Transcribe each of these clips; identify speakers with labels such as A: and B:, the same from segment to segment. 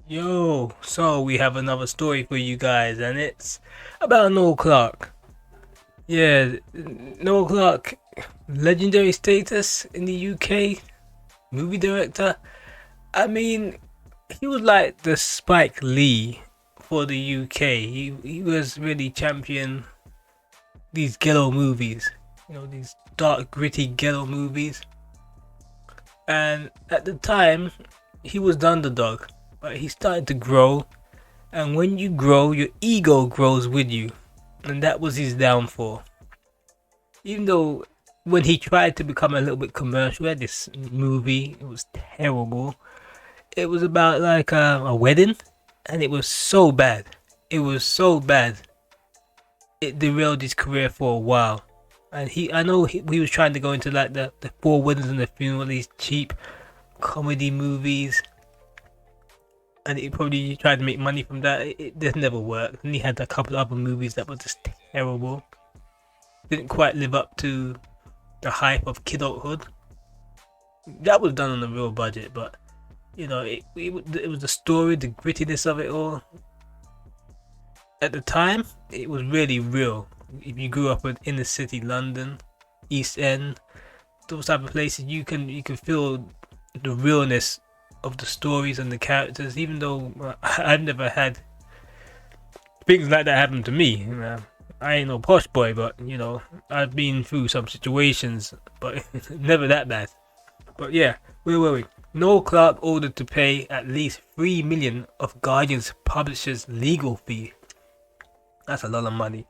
A: Yo, so we have another story for you guys, and it's about Noel Clarke. Yeah, Noel Clarke, legendary status in the UK, movie director. I mean, he was like the Spike Lee for the UK. He was really champion these ghetto movies, these dark, gritty ghetto movies. And at the time, he was the underdog, but he started to grow. And when you grow, your ego grows with you. And that was his downfall. Even though when he tried to become a little bit commercial, he had this movie, it was terrible. It was about like a wedding, and it was so bad. It was so bad. It derailed his career for a while. And I know he was trying to go into like the four weddings and the funeral, these cheap comedy movies, and he probably tried to make money from that. It just never worked. And he had a couple of other movies that were just terrible. Didn't quite live up to the hype of kidulthood. That was done on a real budget, but it was the story, the grittiness of it all. At the time, it was really real. If you grew up in inner city London, East End, those type of places, you can feel the realness of the stories and the characters. Even though I've never had things like that happen to me. I ain't no posh boy, but I've been through some situations, but never that bad. But yeah, where were we? Noel Clarke ordered to pay at least 3 million of Guardian's publisher's legal fee. That's a lot of money.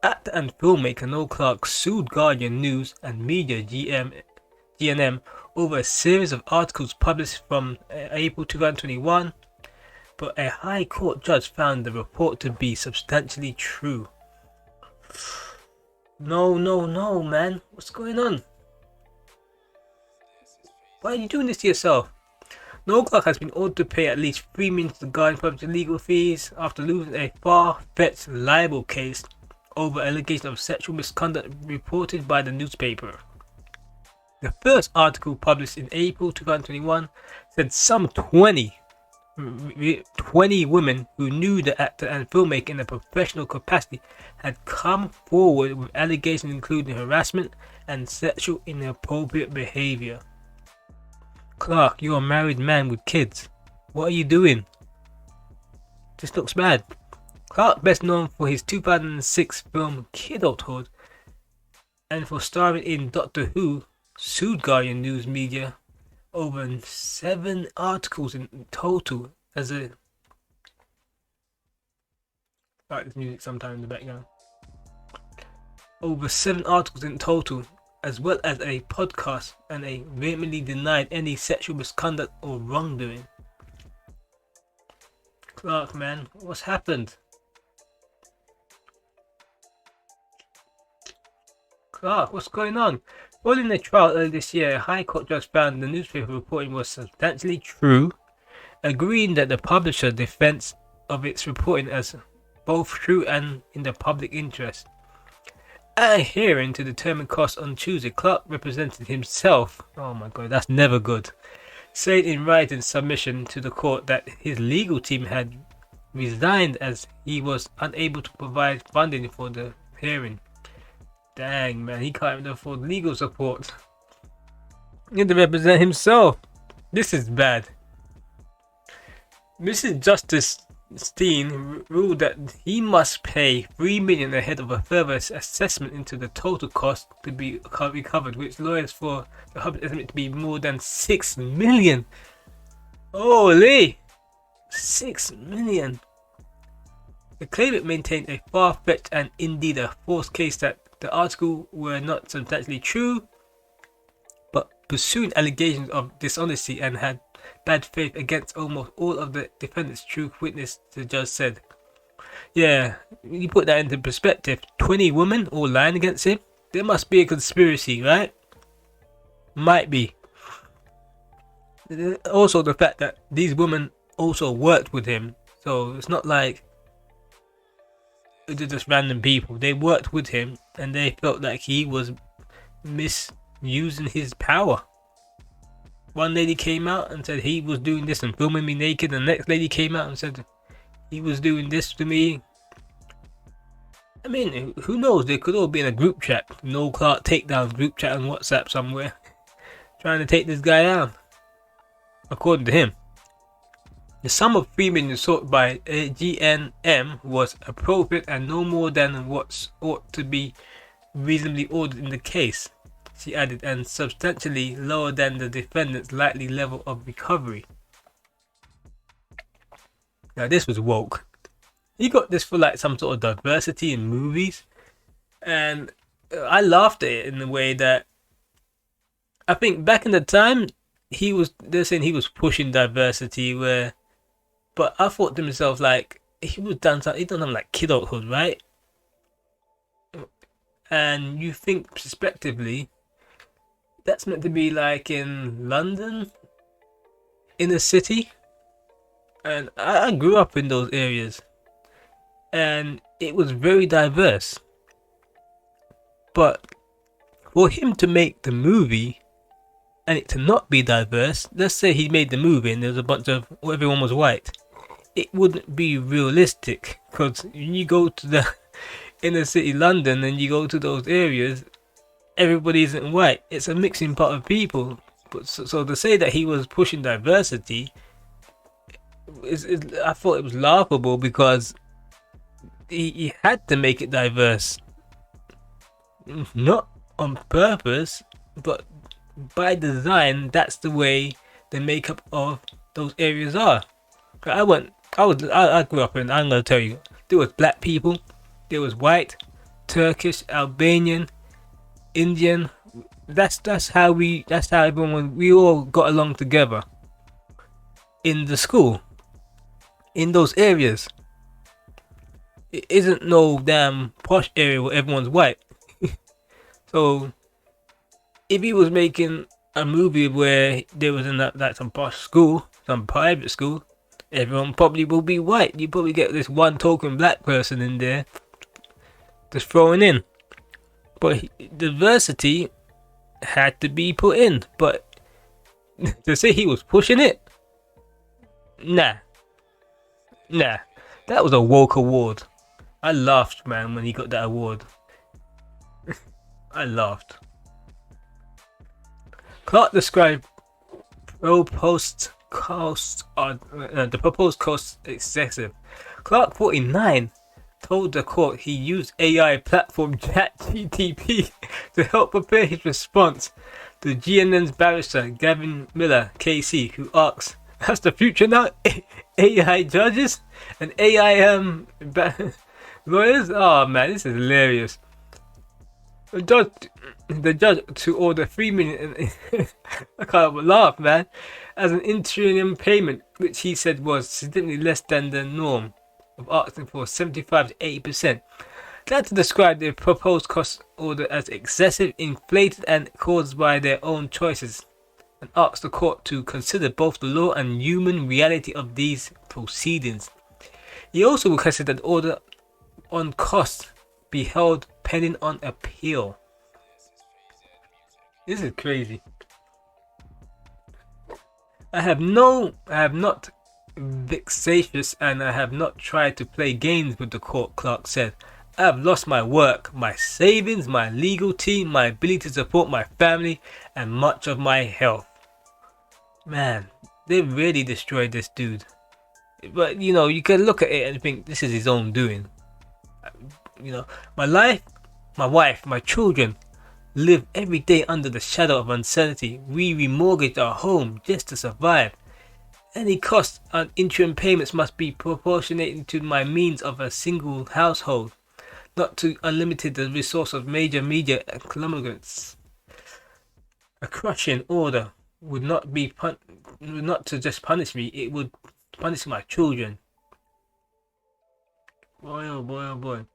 A: Actor and filmmaker Noel Clarke sued Guardian News and Media GNM over a series of articles published from April 2021, but a High Court judge found the report to be substantially true. No, man. What's going on? Why are you doing this to yourself? Noel Clarke has been ordered to pay at least 3 million to the Guardian publisher legal fees after losing a far-fetched libel case over allegations of sexual misconduct reported by the newspaper. The first article, published in April 2021, said some 20 women who knew the actor and filmmaker in a professional capacity had come forward with allegations including harassment and sexual inappropriate behavior. Clarke, you're a married man with kids. What are you doing? This looks bad. Clarke, best known for his 2006 film Kidulthood and for starring in Doctor Who, sued Guardian News Media over 7 articles in total as a... I like this music sometime in the background. Over 7 articles in total, as well as a podcast, and they vehemently denied any sexual misconduct or wrongdoing. Clarke, man, what's happened? Clarke, what's going on? Following the trial earlier this year, a High Court judge found the newspaper reporting was substantially true, agreeing that the publisher defense of its reporting as both true and in the public interest. At a hearing to determine costs on Tuesday, Clarke represented himself. Oh my god, that's never good. Saying in writing submission to the court that his legal team had resigned as he was unable to provide funding for the hearing. Dang, man, he can't even afford legal support. He had to represent himself. This is bad. Mrs. Justice Steen ruled that he must pay 3 million ahead of a further assessment into the total cost to be recovered, which lawyers for the hub estimate to be more than 6 million. Holy! 6 million. The claimant maintained a far-fetched and indeed a false case that the articles were not substantially true, but pursuing allegations of dishonesty and had bad faith against almost all of the defendants' true witness, the judge said. Yeah, you put that into perspective. 20 women all lying against him? There must be a conspiracy, right? Might be. Also, the fact that these women also worked with him, so it's not like they're just random people. They worked with him and they felt like he was misusing his power. one lady came out and said he was doing this and filming me naked, and the next lady came out and said he was doing this to me. I mean, who knows? They could all be in a group chat, Noel Clarke takedown group chat on WhatsApp somewhere, trying to take this guy down. According to him, the sum of 3 million sought by GNM was appropriate and no more than what ought to be reasonably ordered in the case, she added, and substantially lower than the defendant's likely level of recovery. Now this was woke. He got this for like some sort of diversity in movies, and I laughed at it in the way that I think back in the time they're saying he was pushing diversity, but I thought to myself, like, he done something like kidulthood, right? And you think prospectively that's meant to be like in London, in a city, and I grew up in those areas, and it was very diverse. But for him to make the movie and it to not be diverse, let's say he made the movie and there's a bunch of everyone was white, it wouldn't be realistic, because when you go to the inner city London and you go to those areas, everybody isn't white. It's a mixing pot of people. But so to say that he was pushing diversity, I thought it was laughable, because he had to make it diverse, not on purpose, but by design. That's the way the makeup of those areas are. I grew up in, I'm gonna tell you, there was black people, there was white, Turkish, Albanian, Indian. That's how everyone, we all got along together in the school, in those areas. It isn't no damn posh area where everyone's white. So if he was making a movie where there was in like some posh school, some private school, everyone probably will be white. You probably get this one token black person in there just throwing in. But diversity had to be put in. But to say he was pushing it, nah. That was a woke award. I laughed, man, when he got that award. I laughed. Clarke described the proposed cost excessive. Clarke, 49, told the court he used AI platform ChatGPT to help prepare his response to GNN's barrister Gavin Miller KC, who asks, "That's the future now? AI judges and AI lawyers?" Oh man, this is hilarious. The judge to order 3 million. I can't laugh, man. As an interim payment, which he said was significantly less than the norm of asking for 75 to 80%. That to describe the proposed cost order as excessive, inflated, and caused by their own choices, and asked the court to consider both the law and human reality of these proceedings. He also requested that the order on costs be held pending on appeal. This is crazy. I have not vexatious, and I have not tried to play games with the court, Clarke said. I have lost my work, my savings, my legal team, my ability to support my family, and much of my health. Man, they really destroyed this dude. But, you know, you can look at it and think this is his own doing. You know, my life, my wife, my children live every day under the shadow of uncertainty. We remortgage our home just to survive. Any cost on interim payments must be proportionate to my means of a single household, not to unlimited the resource of major media conglomerates. A crushing order would not to just punish me, it would punish my children. Boy, oh boy, oh boy.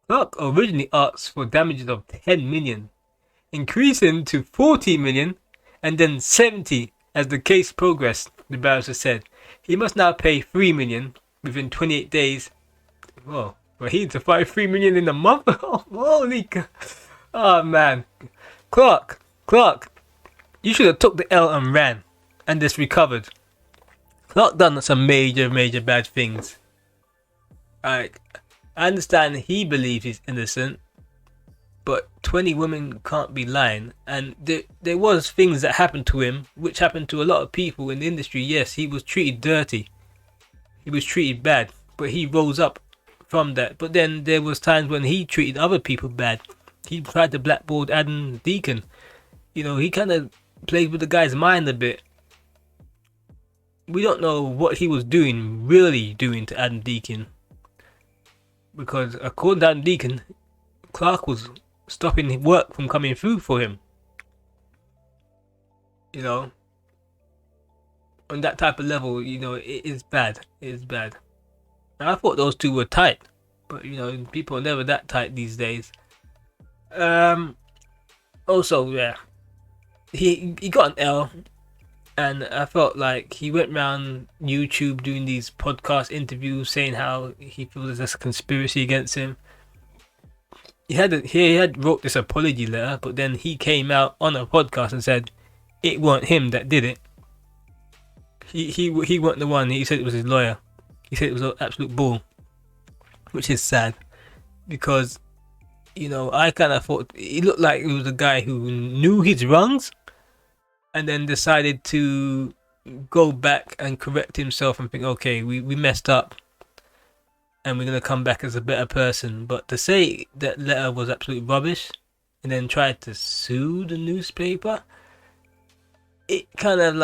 A: Clarke originally asked for damages of 10 million, increasing to 40 million and then 70 as the case progressed, the barrister said. He must now pay 3 million within 28 days. Whoa, but he needs to find 3 million in a month? Holy God. Oh man. Clarke, you should have took the L and ran. and just recovered. Clarke done some major, major bad things. Like, I understand he believes he's innocent, but 20 women can't be lying. And there was things that happened to him, which happened to a lot of people in the industry. Yes, he was treated dirty. He was treated bad, but he rose up from that. But then there was times when he treated other people bad. He tried to blackball Adam Deacon. You know, he kind of played with the guy's mind a bit. We don't know what he was really doing to Adam Deacon. Because according to Adam Deacon, Clarke was stopping work from coming through for him. You know, on that type of level, you know, it is bad. It is bad. And I thought those two were tight, but you know, people are never that tight these days. Also, yeah, he got an L, and I felt like he went around YouTube doing these podcast interviews saying how he feels there's a conspiracy against him. He had wrote this apology letter, but then he came out on a podcast and said it wasn't him that did it. He wasn't the one. He said it was his lawyer. He said it was an absolute bull, which is sad because, you know, I kind of thought he looked like he was a guy who knew his wrongs and then decided to go back and correct himself and think, okay, we messed up and we're going to come back as a better person. But to say that letter was absolute rubbish and then try to sue the newspaper, it kind of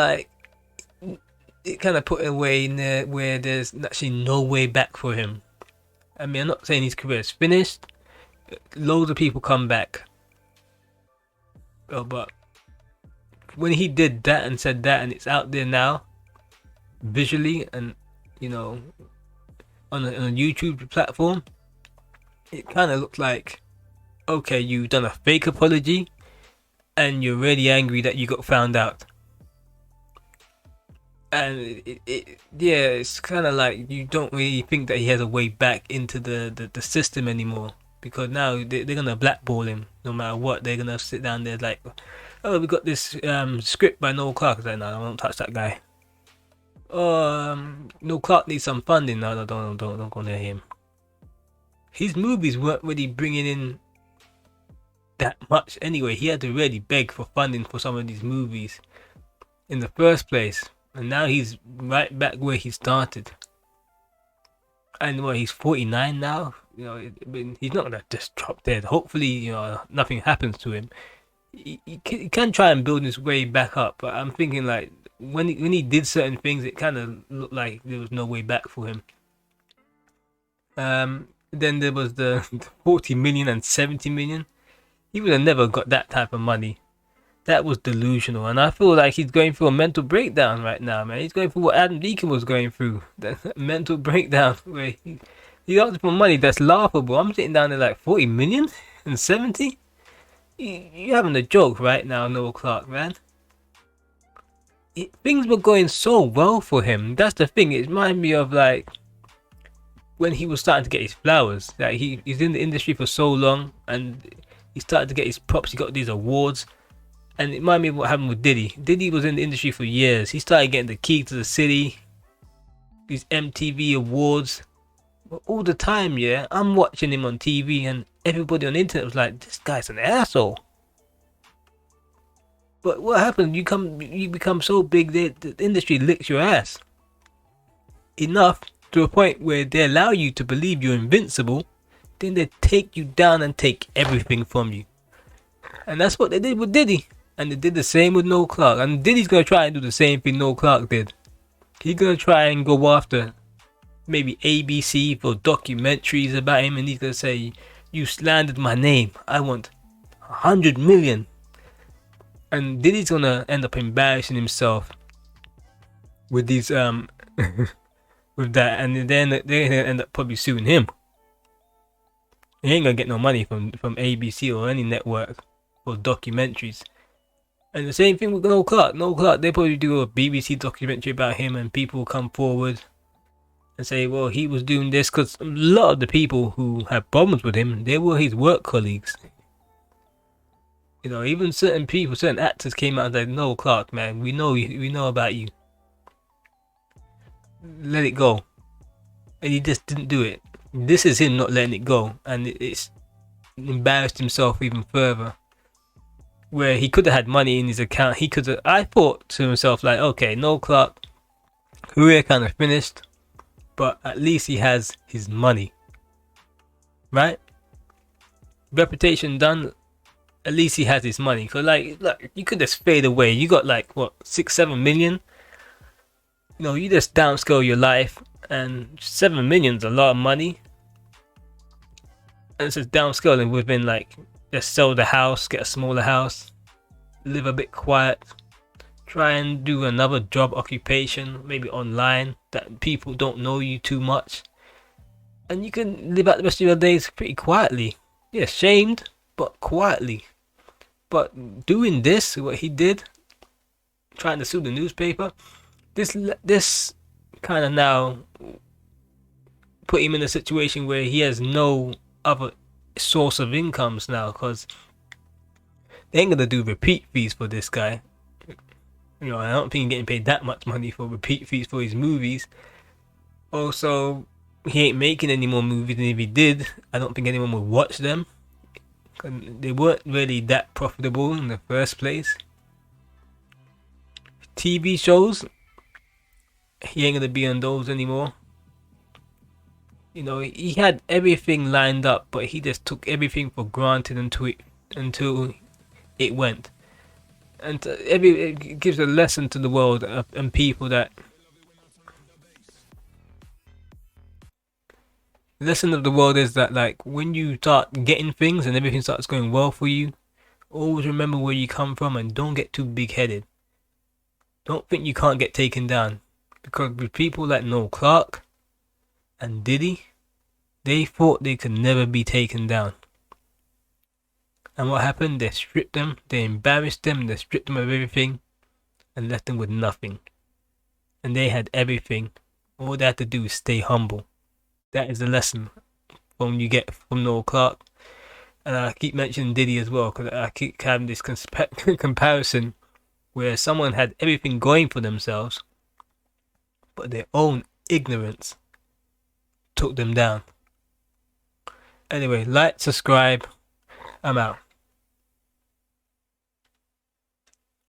A: put it away in there where there's actually no way back for him. I mean, I'm not saying his career is finished. Loads of people come back. Oh, but when he did that and said that, and it's out there now, visually, and you know, on a YouTube platform, it kind of looked like, okay, you've done a fake apology, and you're really angry that you got found out. And it's kind of like you don't really think that he has a way back into the system anymore, because now they're gonna blackball him no matter what. They're gonna sit down there like, oh, we got this script by Noel Clarke. Like, no, I don't touch that guy. Oh, Noel Clarke needs some funding. No, don't go near him. His movies weren't really bringing in that much anyway. He had to really beg for funding for some of these movies in the first place. And now he's right back where he started. And he's 49 now. You know, he's not gonna just drop dead. Hopefully, you know, nothing happens to him. He can try and build his way back up. But I'm thinking like when he did certain things, it kind of looked like there was no way back for him. Then there was the 40 million and 70 million. He would have never got that type of money. That was delusional, and I feel like he's going through a mental breakdown right now, man. He's going through what Adam Deacon was going through, that mental breakdown where he asked for money that's laughable. I'm sitting down there like 40 million and 70. You're having a joke right now, Noel Clarke, man. Things were going so well for him. That's the thing. It reminded me of like when he was starting to get his flowers. Like he's in the industry for so long, and he started to get his props. He got these awards. And it reminded me of what happened with Diddy. Diddy was in the industry for years. He started getting the key to the city, these MTV awards. But all the time, yeah, I'm watching him on TV and everybody on the internet was like, this guy's an asshole. But what happens? You become so big that the industry licks your ass. Enough to a point where they allow you to believe you're invincible. Then they take you down and take everything from you. And that's what they did with Diddy. And they did the same with Noel Clarke. And Diddy's going to try and do the same thing Noel Clarke did. He's going to try and go after maybe ABC for documentaries about him. And he's going to say, you slandered my name. I want 100 million. And Diddy's going to end up embarrassing himself with these, with that. And then they're going to end up probably suing him. He ain't going to get no money from ABC or any network for documentaries. And the same thing with Noel Clarke. Noel Clarke, they probably do a BBC documentary about him and people come forward and say, well, he was doing this, because a lot of the people who have problems with him, they were his work colleagues. You know, even certain people, certain actors came out and said, "No, Clark, man, we know about you. Let it go." And he just didn't do it. This is him not letting it go, and it's embarrassed himself even further. Where he could have had money in his account, he could have. I thought to himself like, okay, Noel Clarke, career kind of finished, but at least he has his money, right? Reputation done. At least he has his money. Cause like, look, you could just fade away. You got like what 6-7 million. You know, you just downscale your life, and 7 million's a lot of money. And it's just downscaling within like, just sell the house, get a smaller house, live a bit quiet, try and do another job occupation, maybe online that people don't know you too much, and you can live out the rest of your days pretty quietly. Yeah, shamed, but quietly. But doing this, what he did, trying to sue the newspaper, this kind of now put him in a situation where he has no other source of incomes now, because they ain't gonna do repeat fees for this guy. You know, I don't think he's getting paid that much money for repeat fees for his movies. Also, he ain't making any more movies, and if he did, I don't think anyone would watch them. They weren't really that profitable in the first place. TV shows, he ain't gonna be on those anymore. You know, he had everything lined up, but he just took everything for granted until it went. And it gives a lesson to the world and people that the lesson of the world is that, like, when you start getting things and everything starts going well for you, always remember where you come from and don't get too big-headed. Don't think you can't get taken down, because with people like Noel Clarke and Diddy, they thought they could never be taken down. And what happened? They stripped them, they embarrassed them, they stripped them of everything and left them with nothing. And they had everything. All they had to do is stay humble. That is the lesson from you get from Noel Clarke. And I keep mentioning Diddy as well, because I keep having this comparison where someone had everything going for themselves, but their own ignorance took them down. Anyway, like, subscribe. I'm out.